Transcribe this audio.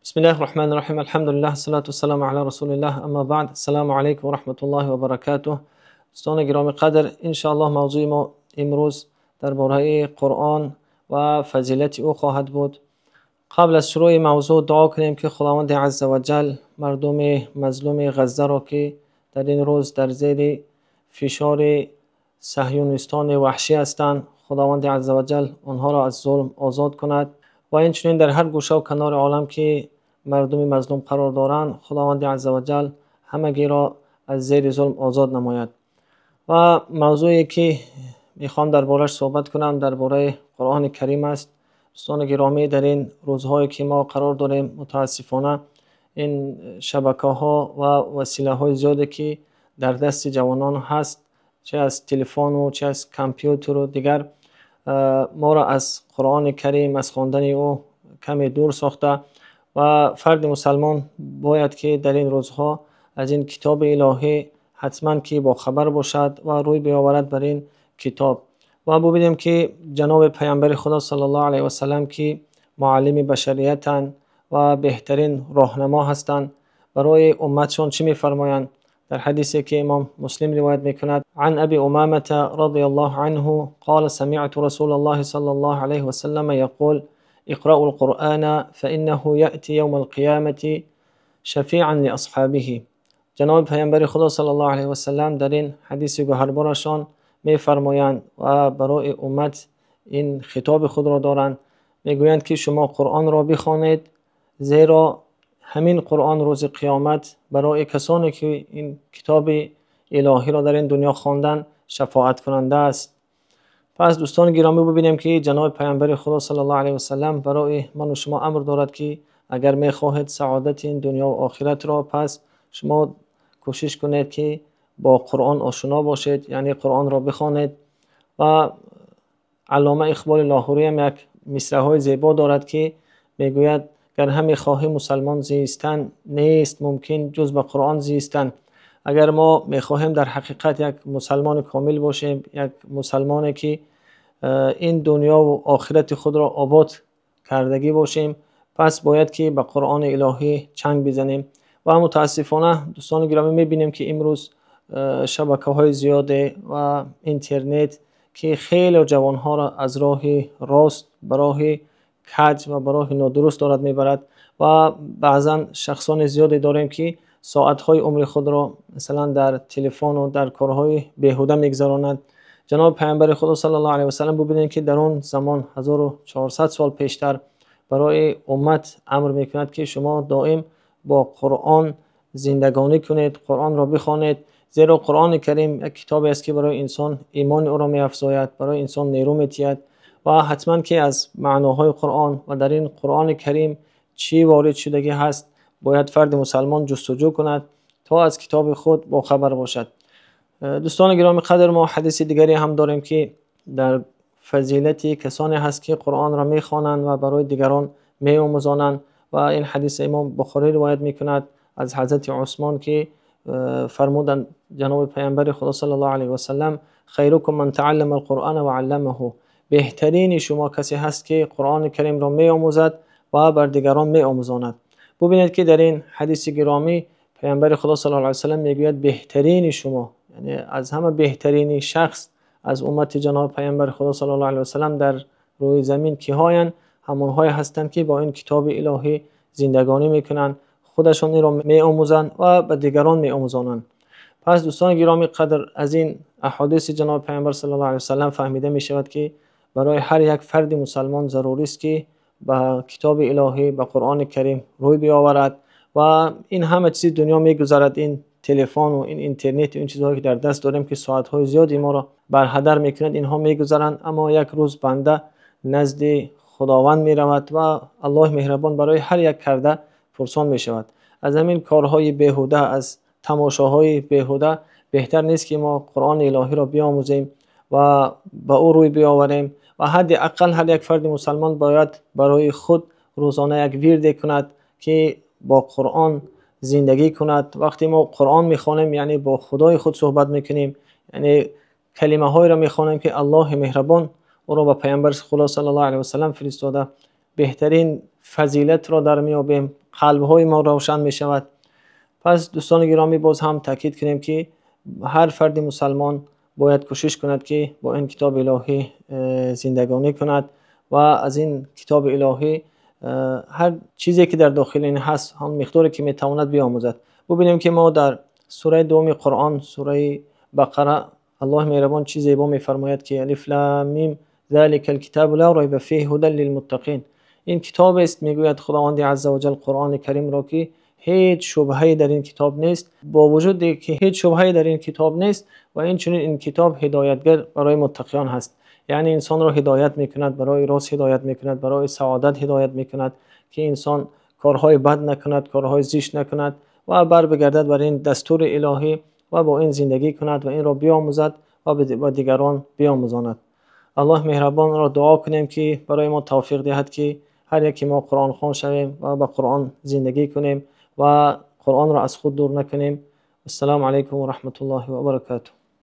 بسم الله الرحمن الرحیم. الحمد لله الصلاة والسلام علی رسول الله. اما بعد، السلام علیکم و رحمت الله و برکاته. دوستان گرامی قدر، ان شاء الله موضوع ما امروز درباره قرآن و فضیلت او خواهد بود. قبل از شروع موضوع دعا کنیم که خداوند عزوجل مردم مظلوم غزه را که در این روز در زیر فشار صهیونیستان وحشی هستند، خداوند عزوجل آنها را از ظلم آزاد کند و اینچنین در هر گوشه و کنار عالم که مردم مظلوم قرار دارند، خداوند عزوجل همگی را از زیر ظلم آزاد نماید. و موضوعی که میخوام درباره‌اش صحبت کنم درباره قرآن کریم است. دوستان گرامی، در این روزهایی که ما قرار داریم، متاسفانه این شبکه‌ها و وسیله‌های زیادی که در دست جوانان هست، چه از تلفن و چه از کامپیوتر و دیگر، ما را از قرآن کریم، از خواندن او کمی دور ساخته و فرد مسلمان باید که در این روزها از این کتاب الهی حتما که با خبر باشد و روی بیاورد بر این کتاب. و ببینیم که جناب پیامبر خدا صلی الله علیه و سلم که معلم بشریتند و بهترین راهنما هستند، برای امتشون چی میفرمایند؟ در حدیثی که امام مسلم روایت میکند، عن ابی امامه رضی الله عنه قال سمعت رسول الله صلی الله علیه و سلم یقول اقرأوا القرآن فإنه يأتي يوم القيامة شفيعا لأصحابه. جناب پیامبر خدا صلی الله علیه و سلم در این حدیث گوهربارشان میفرمایند و برای امت این خطاب خود را دارند. میگویند که شما قرآن را بخوانید، زیرا همین قرآن روز قیامت برای کسانی که این کتاب الهی را در این دنیا خواندن شفاعت کننده است. پس دوستان گرامی، ببینیم که جناب پیامبر خدا صلی الله علیه و سلم برای من و شما امر دارد که اگر میخواهید سعادت این دنیا و آخرت را، پس شما کوشش کنید که با قرآن آشنا باشید، یعنی قرآن را بخوانید. و علامه اقبال لاهوری هم یک مصرع های زیبا دارد که میگوید گر همی خواهی مسلمان زیستن، نیست ممکن جز به قرآن زیستن. اگر ما میخواهیم در حقیقت یک مسلمان کامل باشیم، یک مسلمانی که این دنیا و آخرت خود را آباد کردگی باشیم، پس باید که به قرآن الهی چنگ بزنیم. و متاسفانه دوستان گرامی میبینیم که امروز شبکه‌های زیاده و اینترنت که خیلی جوانها را از راه راست به راه کج و به راه نادرست دارد میبرد. و بعضا شخصان زیادی داریم که ساعتهای عمر خود را مثلا در تلفن و در کارهای بیهوده میگذرانند. جناب پیامبر خدا صلی الله علیه و سلم ببینید که در اون زمان 1400 سال پیشتر برای امت امر میکند که شما دائم با قرآن زندگانی کنید، قرآن را بخوانید، زیرا قرآن کریم یک کتابی است که برای انسان ایمان او را می‌افزاید، برای انسان نیرو می‌دهد. و حتما که از معناهای قرآن و در این قرآن کریم چی وارد شدگی هست باید فرد مسلمان جستجو کند تا از کتاب خود با خبر باشد. دوستان گرامی قدر، ما حدیث دیگری هم داریم که در فضیلت کسانی هست که قرآن را میخوانند و برای دیگران میآموزانند. و این حدیث امام بخاری روایت میکند از حضرت عثمان که فرمودند جناب پیامبر خدا صلی الله علیه و سلم خیرکم من تعلم القرآن و علمه. بهترین شما کسی هست که قرآن کریم را میآموزد و بر دیگران میآموزاند. ببینید که در این حدیث گرامی پیامبر خدا صلی الله علیه و سلم میگوید بهترین شما، یعنی از همه بهترین شخص از امت جناب پیامبر خدا صلی الله علیه و سلم در روی زمین کیهایند؟ همونهایی هستند که با این کتاب الهی زندگانی میکنند، خودشون این را میآموزند و به دیگران میآموزانند. پس دوستان گرامی قدر، از این احادیث جناب پیامبر صلی الله علیه و سلم فهمیده می شود که برای هر یک فرد مسلمان ضروری است که به کتاب الهی، به قرآن کریم روی بیاورد. و این همه چیز دنیا میگذرد، این تلفن و این اینترنت و این چیزهایی که در دست داریم که ساعت‌های زیادی ما را بر هدر میکنند، اینها میگذرند. اما یک روز بنده نزد خداوند میرود و الله مهربان برای هر یک کرده پرسان می شود. از همین کارهای بیهوده، از تماشاهای بیهوده بهتر نیست که ما قرآن الهی را بیاموزیم و به او روی بیاوریم. و حداقل هر یک فرد مسلمان باید برای خود روزانه یک ورد کند که با قرآن زندگی کند. وقتی ما قرآن میخوانیم یعنی با خدای خود صحبت میکنیم، یعنی کلمه های را میخوانیم که الله مهربان او را به پیامبر خدا صلی الله علیه و سلم فرستاده. بهترین فضیلت را در میابیم، قلب‌های ما روشن می‌شود. پس دوستان گرامی باز هم تاکید کنیم که هر فرد مسلمان باید کوشش کند که با این کتاب الهی زندگانی کند و از این کتاب الهی هر چیزی که در داخل این هست هم مقداری که میتواند بیاموزد. ببینیم که ما در سوره دوم قرآن، سوره بقره، الله مهربان چیز زیبا میفرماید که الف لام میم ذلک الکتاب لا ریب فیه هدی للمتقین. این کتاب است، میگوید خداوند عزوجل قرآن کریم را، که هیچ شبهه‌ای در این کتاب نیست. با وجود که هیچ شبهه‌ای در این کتاب نیست و این کتاب هدایتگر برای متقیان هست، یعنی انسان را هدایت میکند، برای راست هدایت میکند، برای سعادت هدایت میکند که انسان کارهای بد نکند، کارهای زشت نکند و بر بگردد بر این دستور الهی و با این زندگی کند و این را بیاموزد و به دیگران بیاموزاند. الله مهربان را دعا کنیم که برای ما توفیق دهد که هر یکی ما قرآن خوان شویم و با قرآن زندگی کنیم و قرآن را از خود دور نکنیم. السلام علیکم و رحمت الله و برکاته.